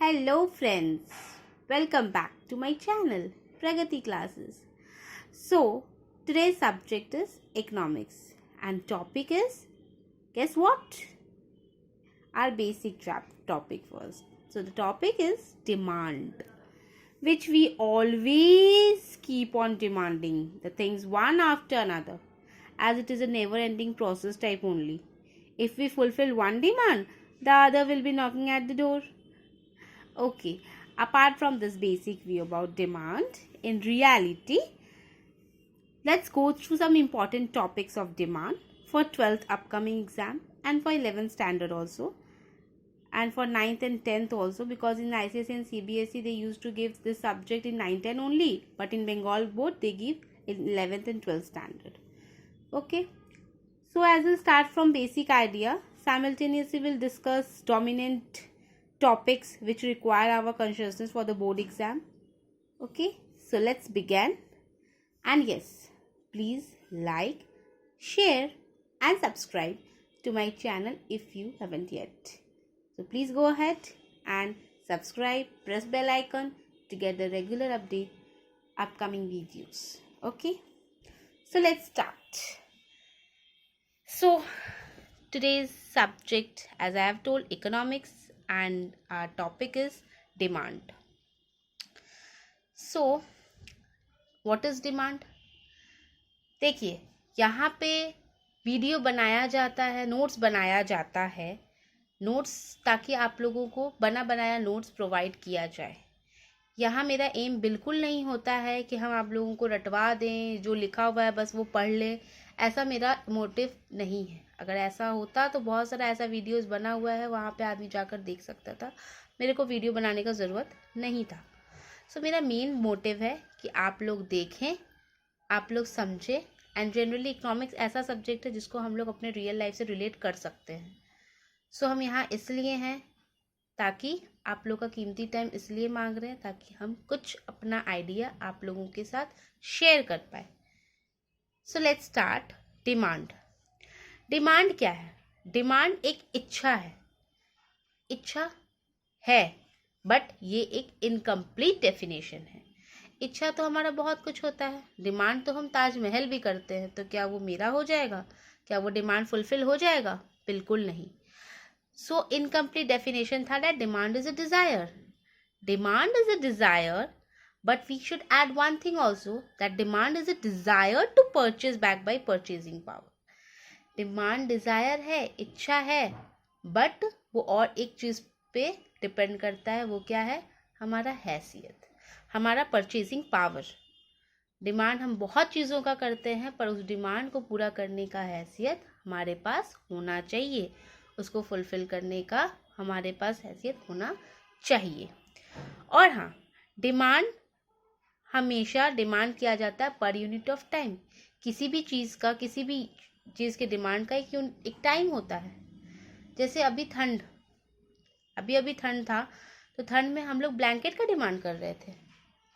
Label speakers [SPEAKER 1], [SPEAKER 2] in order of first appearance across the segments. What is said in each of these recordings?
[SPEAKER 1] Hello friends, welcome back to my channel Pragati Classes. So today's subject is economics and topic is, guess what? Our basic topic first. So the topic is demand, which we always keep on demanding the things one after another, as it is a never ending process type only. If we fulfill one demand, the other will be knocking at the door. Okay, apart from this basic view about demand, in reality, let's go through some important topics of demand for 12th upcoming exam and for 11th standard also, and for 9th and 10th also, because in ICSE and CBSE they used to give this subject in 9th, 10 only, but in Bengal board they give in 11th and 12th standard. Okay, so as we'll start from basic idea, simultaneously we'll discuss dominant topics which require our consciousness for the board exam. Okay, so let's begin. And yes, please like, share and subscribe to my channel if you haven't yet. So please go ahead and subscribe, press bell icon to get the regular update upcoming videos. Okay, so let's start. So today's subject, as I have told, economics, and our topic is demand. So what is demand? देखिए, यहाँ पे video बनाया जाता है, notes बनाया जाता है, notes ताकि आप लोगों को बना बनाया नोट्स प्रोवाइड किया जाए. यहाँ मेरा एम बिल्कुल नहीं होता है कि हम आप लोगों को रटवा दें, जो लिखा हुआ है बस वो पढ़ लें. ऐसा मेरा मोटिव नहीं है. अगर ऐसा होता तो बहुत सारा ऐसा वीडियोस बना हुआ है, वहाँ पे आदमी जाकर देख सकता था. मेरे को वीडियो बनाने का ज़रूरत नहीं था. सो मेरा मेन मोटिव है कि आप लोग देखें, आप लोग समझें. एंड जनरली इकोनॉमिक्स ऐसा सब्जेक्ट है जिसको हम लोग अपने रियल लाइफ से रिलेट कर सकते हैं. सो हम यहाँ इसलिए हैं ताकि आप लोग का कीमती टाइम इसलिए मांग रहे हैं ताकि हम कुछ अपना आइडिया आप लोगों के साथ शेयर कर पाए. So let's start. Demand. Demand क्या है? डिमांड एक इच्छा है. इच्छा है, बट ये एक इनकम्प्लीट डेफिनेशन है. इच्छा तो हमारा बहुत कुछ होता है. डिमांड तो हम ताजमहल भी करते हैं, तो क्या वो मेरा हो जाएगा? क्या वो डिमांड फुलफिल हो जाएगा? बिल्कुल नहीं. सो इनकम्प्लीट डेफिनेशन था that demand is a Dzire. Demand is a Dzire, but we should add one thing also, that demand is a desire to purchase back by purchasing power. Demand desire है, इच्छा है, but वो और एक चीज पे depend करता है. वो क्या है? हमारा हैसियत, हमारा परचेजिंग पावर. डिमांड हम बहुत चीज़ों का करते हैं, पर उस डिमांड को पूरा करने का हैसियत हमारे पास होना चाहिए. उसको फुलफिल करने का हमारे पास हैसियत होना चाहिए. और हाँ, डिमांड हमेशा डिमांड किया जाता है पर यूनिट ऑफ टाइम. किसी भी चीज़ के डिमांड का एक टाइम होता है. जैसे अभी ठंड था, तो ठंड में हम लोग ब्लैंकेट का डिमांड कर रहे थे,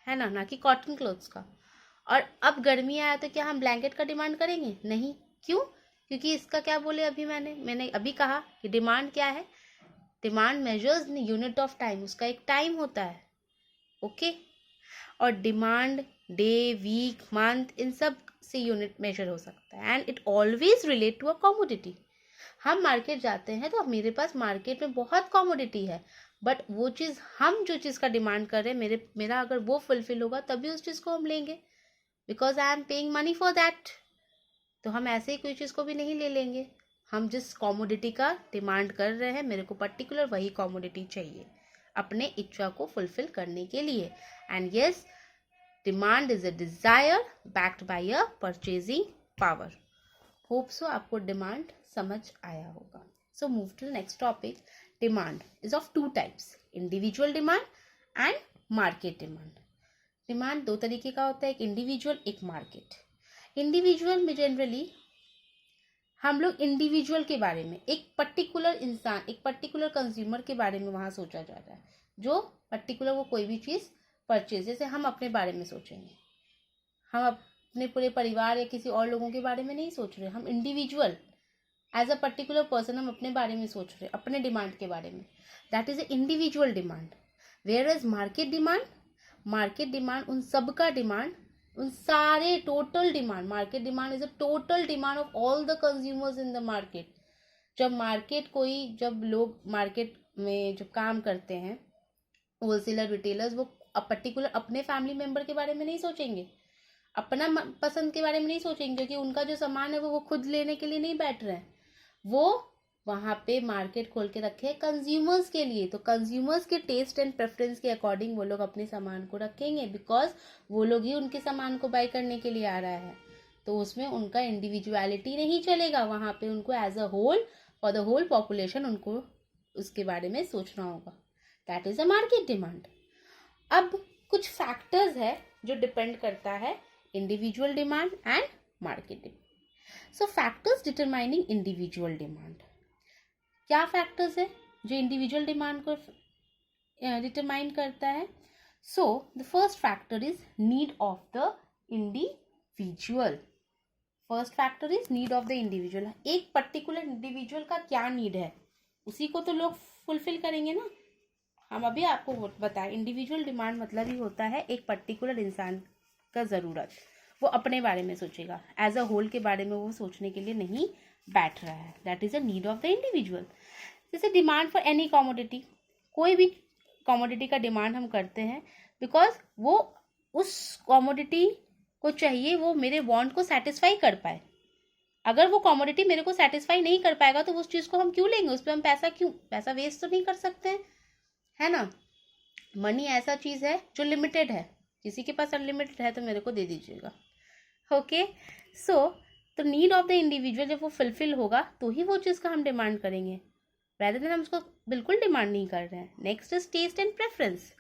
[SPEAKER 1] है ना कि कॉटन क्लोथ्स का. और अब गर्मी आया तो क्या हम ब्लैंकेट का डिमांड करेंगे? नहीं. क्यों? क्योंकि इसका क्या बोले अभी मैंने अभी कहा कि डिमांड क्या है? Demand measures unit of time. उसका एक टाइम होता है. ओके. और डिमांड डे, वीक, मंथ, इन सब से यूनिट मेजर हो सकता है. And it always relate to a commodity. हम मार्केट जाते हैं तो मेरे पास मार्केट में बहुत कमोडिटी है, बट वो चीज़ हम जो चीज़ का डिमांड कर रहे हैं, मेरा अगर वो फुलफिल होगा तभी उस चीज़ को हम लेंगे, because I am paying money for that. तो हम ऐसे ही कोई चीज़ को भी नहीं ले लेंगे. हम जिस कमोडिटी का डिमांड कर रहे हैं, मेरे को पर्टिकुलर वही कमोडिटी चाहिए अपने इच्छा को फुलफिल करने के लिए. And yes, demand is a desire backed by a purchasing power. Hope so आपको डिमांड समझ आया होगा. So move to the next topic. Demand is of two types, individual demand and market demand. Demand दो तरीके का होता है, एक इंडिविजुअल, एक मार्केट. इंडिविजुअल में जनरली हम लोग इंडिविजुअल के बारे में, एक पर्टिकुलर इंसान, एक पर्टिकुलर कंज्यूमर के बारे में वहाँ सोचा जा रहा है, जो पर्टिकुलर वो कोई भी चीज़ परचेज. जैसे हम अपने बारे में सोचेंगे, हम अपने पूरे परिवार या किसी और लोगों के बारे में नहीं सोच रहे. हम individual as a particular person हम अपने बारे में सोच रहे, अपने डिमांड के बारे में. That is a individual demand. Where is market demand, market demand उन सब का डिमांड, उन सारे total demand, market demand is a total demand of all the consumers in the market. जब लोग मार्केट में जो काम करते हैं, होलसेलर रिटेलर्स, वो पर्टिकुलर अपने फैमिली मेंबर के बारे में नहीं सोचेंगे, अपना पसंद के बारे में नहीं सोचेंगे, क्योंकि उनका जो सामान है वो खुद लेने के लिए नहीं बैठ रहे हैं, वो वहाँ पे मार्केट खोल के रखे हैं कंज्यूमर्स के लिए। तो कंज्यूमर्स के टेस्ट एंड प्रेफरेंस के अकॉर्डिंग वो लोग अपने सामान को रखेंगे, बिकॉज वो लोग ही उनके सामान को बाय करने के लिए आ रहा है। तो उसमें उनका इंडिविजुअलिटी नहीं चलेगा, वहाँ पे उनको as a whole for the whole population उनको उसके बारे में सोचना होगा। That is a market demand. अब कुछ फैक्टर्स है जो डिपेंड करता है individual demand and market demand. So factors determining individual demand, क्या फैक्टर्स है जो इंडिविजुअल डिमांड को डिटरमाइन करता है? So the first factor is need of the individual. First factor is need of the individual. एक particular individual का क्या need है, उसी को तो लोग फुलफिल करेंगे ना। हम अभी आपको बताएं, इंडिविजुअल डिमांड मतलब ही होता है एक पर्टिकुलर इंसान का ज़रूरत, वो अपने बारे में सोचेगा, एज अ होल के बारे में वो सोचने के लिए नहीं बैठ रहा है। That is a need of the individual. जैसे डिमांड फॉर एनी कॉमोडिटी, कोई भी कॉमोडिटी का डिमांड हम करते हैं बिकॉज वो उस कॉमोडिटी को चाहिए, वो मेरे वांट को सेटिस्फाई कर पाए। अगर वो कॉमोडिटी मेरे को सेटिस्फाई नहीं कर पाएगा तो उस चीज़ को हम क्यों लेंगे, उस पर हम पैसा वेस्ट तो नहीं कर सकते हैं, है ना। मनी ऐसा चीज़ है जो लिमिटेड है, किसी के पास अनलिमिटेड है तो मेरे को दे दीजिएगा। ओके, सो तो नीड ऑफ द इंडिविजुअल जब वो फुलफिल होगा तो ही वो चीज़ का हम डिमांड करेंगे, rather than हम उसको बिल्कुल डिमांड नहीं कर रहे हैं। Next is test and preference.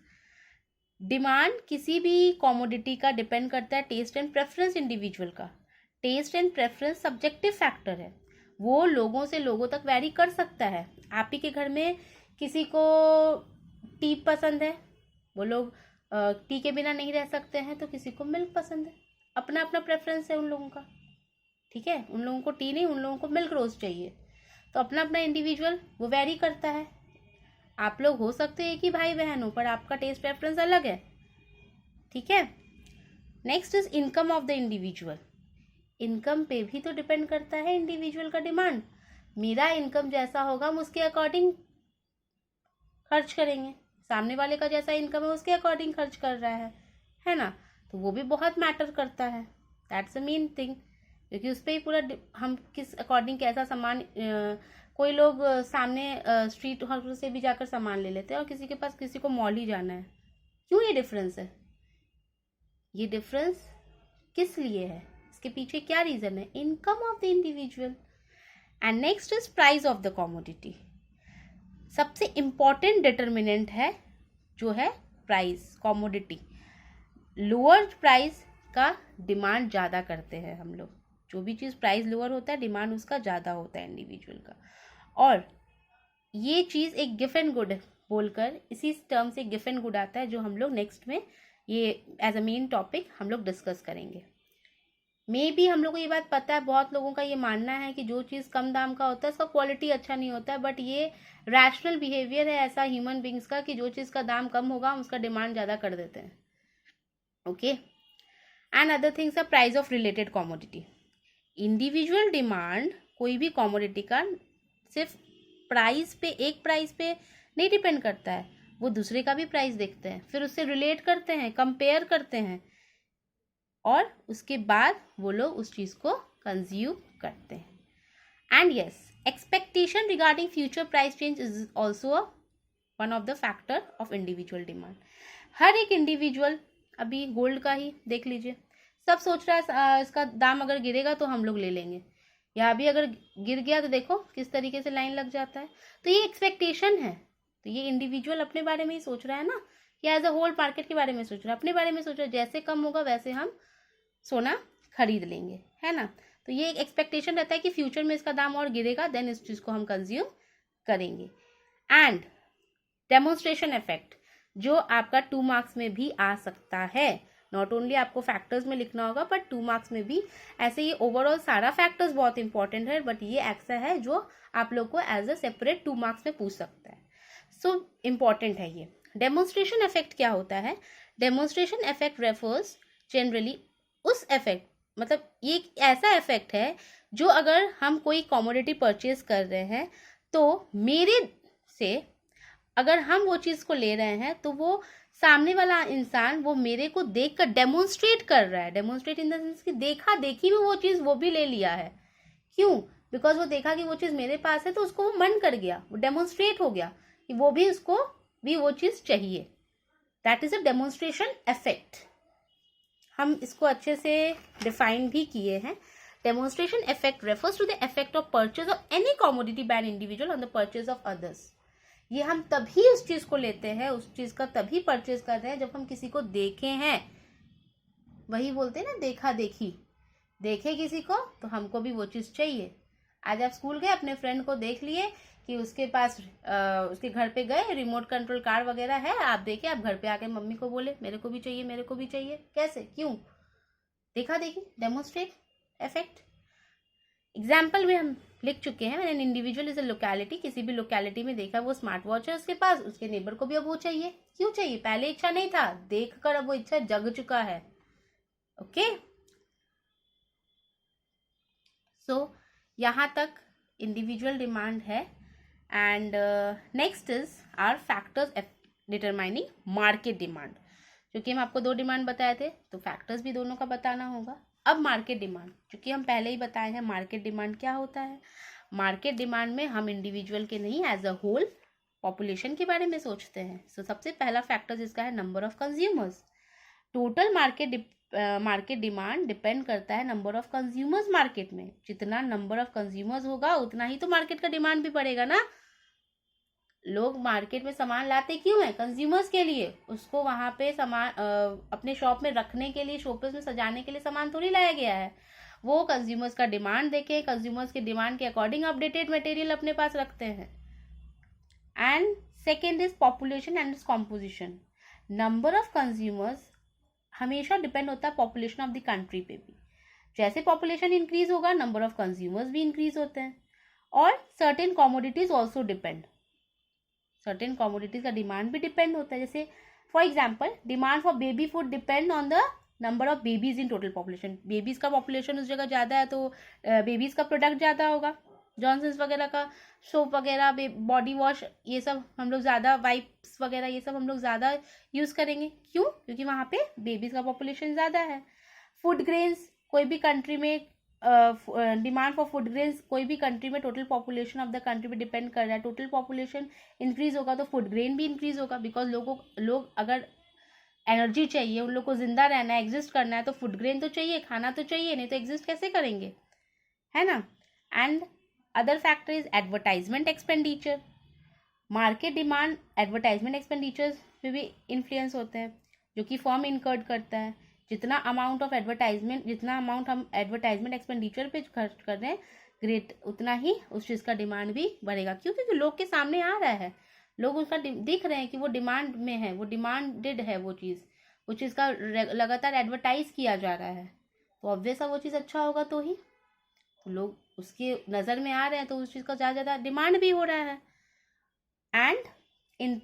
[SPEAKER 1] Demand किसी भी कॉमोडिटी का डिपेंड करता है टेस्ट एंड प्रेफरेंस इंडिविजुअल का। Test and preference subjective factor है, वो लोगों से लोगों तक वैरी कर सकता है। आप ही के घर में किसी को टी पसंद है, वो लोग टी के बिना नहीं रह सकते हैं, तो किसी को मिल्क पसंद है, अपना अपना प्रेफरेंस है उन लोगों का, ठीक है। उन लोगों को टी नहीं, उन लोगों को मिल्क रोज चाहिए, तो अपना अपना इंडिविजुअल वो वैरी करता है। आप लोग हो सकते हैं कि भाई बहन हो, पर आपका टेस्ट प्रेफरेंस अलग है, ठीक है। Next is income of the individual. Income पे भी तो डिपेंड करता है इंडिविजुअल का डिमांड। मेरा इनकम जैसा होगा हम उसके अकॉर्डिंग खर्च करेंगे, सामने वाले का जैसा इनकम है उसके अकॉर्डिंग खर्च कर रहा है ना। तो वो भी बहुत मैटर करता है, दैट्स अ मेन थिंग, क्योंकि उस पर ही पूरा हम किस अकॉर्डिंग कैसा सामान, कोई लोग सामने स्ट्रीट हॉल से भी जाकर सामान ले लेते हैं और किसी के पास किसी को मॉल ही जाना है। क्यों ये डिफरेंस है? ये डिफरेंस किस लिए है, इसके पीछे क्या रीजन है? Income of the individual. And next is price of the commodity. सबसे इंपॉर्टेंट डिटर्मिनेंट है जो है प्राइस, कॉमोडिटी। लोअर प्राइस का डिमांड ज़्यादा करते हैं हम लोग, जो भी चीज़ प्राइस लोअर होता है डिमांड उसका ज़्यादा होता है इंडिविजुअल का। और ये चीज़ एक गिफ एंड गुड बोलकर, इसी टर्म से गिफ एंड गुड आता है, जो हम लोग नेक्स्ट में ये एज अ मेन टॉपिक हम लोग डिस्कस करेंगे। मे भी हम लोग को ये बात पता है, बहुत लोगों का ये मानना है कि जो चीज़ कम दाम का होता है उसका क्वालिटी अच्छा नहीं होता है, बट ये रैशनल बिहेवियर है ऐसा ह्यूमन बींग्स का कि जो चीज़ का दाम कम होगा हम उसका डिमांड ज़्यादा कर देते हैं। Okay, and other things are price of related commodity. Individual demand कोई भी कॉमोडिटी का सिर्फ प्राइस पे, एक प्राइस पे नहीं डिपेंड करता है, वो दूसरे का भी प्राइस देखते हैं, फिर उससे रिलेट करते हैं, कंपेयर करते हैं, और उसके बाद वो लोग उस चीज़ को कंज्यूम करते हैं। And yes, expectation regarding future price change is also one of the factor of individual demand. हर एक इंडिविजुअल, अभी गोल्ड का ही देख लीजिए, सब सोच रहा है इसका दाम अगर गिरेगा तो हम लोग ले लेंगे, या अभी अगर गिर गया तो देखो किस तरीके से लाइन लग जाता है। तो ये एक्सपेक्टेशन है, तो ये इंडिविजुअल अपने बारे में ही सोच रहा है ना, या एज अ होल मार्केट के बारे में सोच रहा है, अपने बारे में सोच रहा है, जैसे कम होगा वैसे हम सोना खरीद लेंगे, है ना। तो ये एक एक्सपेक्टेशन रहता है कि फ्यूचर में इसका दाम और गिरेगा, देन इस चीज़ को हम कंज्यूम करेंगे। एंड डेमोन्स्ट्रेशन इफेक्ट, जो आपका 2 मार्क्स में भी आ सकता है, नॉट ओनली आपको फैक्टर्स में लिखना होगा बट 2 मार्क्स में भी। ऐसे ये ओवरऑल सारा फैक्टर्स बहुत इंपॉर्टेंट है, बट ये ऐसा है जो आप लोग को एज अ सेपरेट 2 मार्क्स में पूछ सकता है, सो इम्पॉर्टेंट है ये। डेमोन्स्ट्रेशन इफेक्ट क्या होता है? डेमोन्स्ट्रेशन इफेक्ट रेफर्स जनरली उस इफेक्ट, मतलब ये एक ऐसा इफेक्ट है जो अगर हम कोई कमोडिटी परचेज कर रहे हैं तो मेरे से अगर हम वो चीज़ को ले रहे हैं तो वो सामने वाला इंसान वो मेरे को देख कर डेमोन्स्ट्रेट कर रहा है। डेमोन्स्ट्रेट इन द सेंस कि देखा देखी में वो चीज़ वो भी ले लिया है। क्यों? बिकॉज वो देखा कि वो चीज़ मेरे पास है तो उसको वो मन कर गया, वो डेमोन्स्ट्रेट हो गया कि वो भी उसको भी वो चीज़ चाहिए। That is a demonstration effect. हम इसको अच्छे से डिफाइन भी किए हैं। Demonstration effect refers to the effect of purchase of any commodity by an individual on the purchase of others. ये हम तभी उस चीज को लेते हैं, उस चीज का तभी परचेज करते हैं जब हम किसी को देखे हैं। वही बोलते हैं ना, देखा देखी। देखे किसी को तो हमको भी वो चीज चाहिए। आज आप स्कूल गए, अपने फ्रेंड को देख लिए कि उसके पास उसके घर पे गए, रिमोट कंट्रोल कार वगैरह है, आप देखे, आप घर पे आके मम्मी को बोले मेरे को भी चाहिए, मेरे को भी चाहिए। कैसे? क्यों? देखा देखी, डेमोन्स्ट्रेट इफेक्ट। एग्जाम्पल में हम लिख चुके हैं, an individual is a locality. किसी भी लोकेलिटी में देखा वो स्मार्ट वॉच है उसके पास, उसके नेबर को भी अब वो चाहिए। क्यों चाहिए? पहले इच्छा नहीं था, देख कर अब वो इच्छा जग चुका है। ओके, सो यहाँ तक इंडिविजुअल डिमांड है। And next is are factors determining market demand. क्योंकि हम आपको 2 डिमांड बताए थे तो फैक्टर्स भी दोनों का बताना होगा। अब मार्केट डिमांड, क्योंकि हम पहले ही बताए हैं मार्केट डिमांड क्या होता है। मार्केट डिमांड में हम इंडिविजुअल के नहीं, एज अ होल पॉपुलेशन के बारे में सोचते हैं। सो सबसे पहला फैक्टर जिसका है number of consumers. Total market demand depend करता है नंबर ऑफ कंज्यूमर्स मार्केट में। जितना नंबर ऑफ कंज्यूमर्स होगा उतना ही तो मार्केट का डिमांड भी बढ़ेगा ना। लोग मार्केट में सामान लाते क्यों है? कंज्यूमर्स के लिए। उसको वहां पे सामान अपने शॉप में रखने के लिए, शोपीस में सजाने के लिए सामान थोड़ी लाया गया है। वो कंज्यूमर्स का डिमांड देके, कंज्यूमर्स के डिमांड के अकॉर्डिंग अपडेटेड मटेरियल अपने पास रखते हैं। And second is population and its composition. Number of consumers हमेशा डिपेंड होता है पॉपुलेशन ऑफ द कंट्री पे भी। जैसे पॉपुलेशन इंक्रीज होगा, नंबर ऑफ कंज्यूमर्स भी इंक्रीज होते हैं। और certain commodities also depend, certain commodities का डिमांड भी डिपेंड होता है। जैसे for example, demand for baby food depend on the number of babies in total population. Babies का पॉपुलेशन उस जगह ज़्यादा है तो बेबीज का प्रोडक्ट ज़्यादा होगा। जॉनसन्स वगैरह का सोप वगैरह, बॉडी वॉश, ये सब हम लोग ज़्यादा, वाइप्स वगैरह ये सब हम लोग ज़्यादा यूज़ करेंगे। क्यों? क्योंकि वहाँ पे बेबीज का पॉपुलेशन ज़्यादा है। फूड ग्रेन्स, कोई भी कंट्री में डिमांड फॉर फूड ग्रेन्स कोई भी कंट्री में total population of the country पे डिपेंड कर रहा है। टोटल पॉपुलेशन इंक्रीज होगा तो फूड ग्रेन भी इंक्रीज होगा। बिकॉज लोग अगर एनर्जी चाहिए, उन लोग को जिंदा रहना है, एग्जिस्ट करना है, तो फूड ग्रेन तो चाहिए, खाना तो चाहिए, नहीं तो एग्जिस्ट कैसे करेंगे, है ना। And other factor is advertisement expenditure. Market demand advertisement expenditures पे भी इन्फ्लुएंस होते हैं, जो कि फर्म इनकर्ड करता है। जितना अमाउंट हम एडवर्टाइजमेंट एक्सपेंडिचर पे खर्च कर रहे हैं, ग्रेट, उतना ही उस चीज़ का डिमांड भी बढ़ेगा। क्यों? क्योंकि लोग के सामने आ रहा है, लोग उसका दिख रहे हैं कि वो डिमांड में है, वो डिमांडेड है, वो चीज़ का लगातार एडवर्टाइज किया जा रहा है। तो ऑब्वियस है वो चीज़ अच्छा होगा तो ही तो लोग उसके नज़र में आ रहे हैं, तो उस चीज़ का ज़्यादा डिमांड भी हो रहा है। And in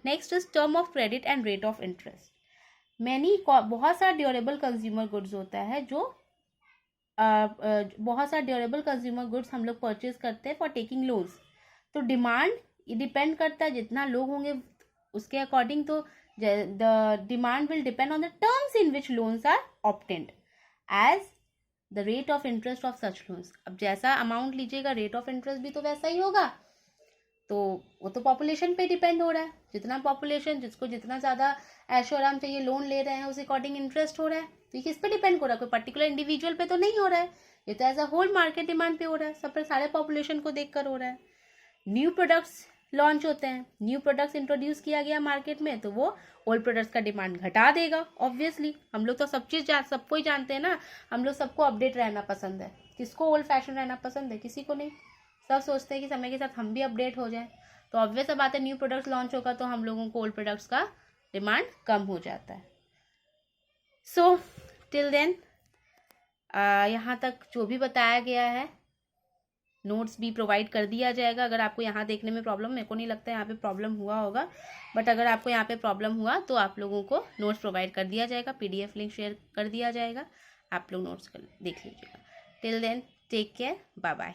[SPEAKER 1] next is term of credit and rate of interest. बहुत सारा ड्यूरेबल कंज्यूमर गुड्स होता है जो बहुत सारा ड्यूरेबल कंज्यूमर गुड्स हम लोग परचेज करते हैं फॉर टेकिंग लोन्स। तो डिमांड डिपेंड करता है, जितना लोग होंगे उसके अकॉर्डिंग, तो the demand will depend on the terms in which loans are obtained as the rate of interest of such loans. अब जैसा अमाउंट लीजिएगा, रेट ऑफ इंटरेस्ट भी तो वैसा ही होगा। तो वो तो पॉपुलेशन पे डिपेंड हो रहा है। जितना पॉपुलेशन, जिसको जितना ज़्यादा ऐशो आराम चाहिए, लोन ले रहे हैं, उस अकॉर्डिंग इंटरेस्ट हो रहा है। तो ये किस पे डिपेंड हो रहा है? कोई पर्टिकुलर इंडिविजुअल पे तो नहीं हो रहा है, ये तो as a whole market demand पे हो रहा है, सब पर, सारे पॉपुलेशन को देखकर हो रहा है। न्यू प्रोडक्ट्स लॉन्च होते हैं, न्यू प्रोडक्ट्स इंट्रोड्यूस किया गया मार्केट में, तो वो ओल्ड प्रोडक्ट्स का डिमांड घटा देगा। ऑब्वियसली हम लोग तो सब चीज़ सबको ही जानते हैं ना, हम लोग सबको अपडेट रहना पसंद है। किसको ओल्ड फैशन रहना पसंद है? किसी को नहीं। सब सोचते हैं कि समय के साथ हम भी अपडेट हो जाएं। तो ऑब्वियस बात है, न्यू प्रोडक्ट्स लॉन्च होगा तो हम लोगों को ओल्ड प्रोडक्ट्स का डिमांड कम हो जाता है। सो टिल देन यहाँ तक जो भी बताया गया है नोट्स भी प्रोवाइड कर दिया जाएगा। अगर आपको यहाँ देखने में प्रॉब्लम, मेरे को नहीं लगता है यहाँ पे प्रॉब्लम हुआ होगा, बट अगर आपको यहाँ पे प्रॉब्लम हुआ तो आप लोगों को नोट्स प्रोवाइड कर दिया जाएगा, PDF लिंक शेयर कर दिया जाएगा, आप लोग नोट्स कर देख लीजिएगा। Till then take care, bye bye.